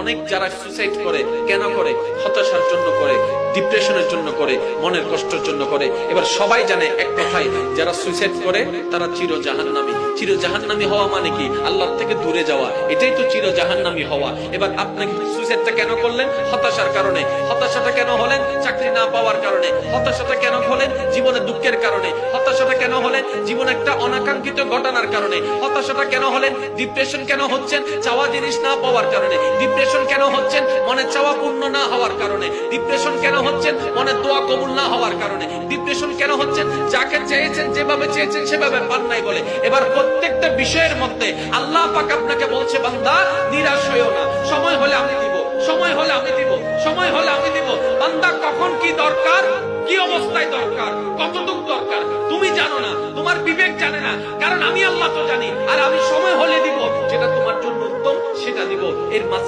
অনেক যারা সুসাইড করে কেন করে? হতাশার জন্য করে, ডিপ্রেশনের জন্য করে, মনের কষ্টের জন্য করে। এবার সবাই জানে এক কথায়, যারা সুইসাইড করে তারা চির জাহান্নামী। চির জাহান্নামী হওয়া মানে কি? আল্লাহর থেকে দূরে যাওয়া, এটাই তো চির জাহান্নামী হওয়া। এবার আপনাকে সুইসাইডটা কেন করলেন? হতাশার কারণে। হতাশাটা কেন হলেন? চাকরি না পাওয়ার কারণে। হতাশাটা কেন হলেন? জীবনে দুঃখের কারণে। হতাশাটা কেন হলেন? জীবনে একটা অনাকাঙ্ক্ষিত ঘটনার কারণে। হতাশাটা কেন হলেন? ডিপ্রেশন কেন হচ্ছেন? চাওয়া জিনিস না পাওয়ার কারণে। ডিপ্রেশন কেন হচ্ছেন? মনে চাওয়া পূর্ণ না হওয়ার কারণে। ডিপ্রেশন কেন হচ্ছেন? মনে দোয়া কবুল না হওয়ার কারণে। ডিপ্রেশন কেন হচ্ছেন? যাকে চেয়েছেন, যেভাবে চেয়েছেন সেভাবে পান নাই বলে। এবার প্রত্যেকটা বিষয়ের মধ্যে আল্লাহ পাক আপনাকে বলছে, বান্দা নিরাশ হইও না, সময় হলে আমি দিব, সময় হলে আমি দিব, সময় হলে আমি দিব। বান্দা কখন কি দরকার, কি অবস্থায় দরকার, কতটুকু দরকার তুমি জানো না, তোমার বিবেক জানে না, কারণ আমি আল্লাহ তো জানি। আর আমি সময় হলে দিব, যেটা তোমার জন্য উত্তম সেটা দিব। এর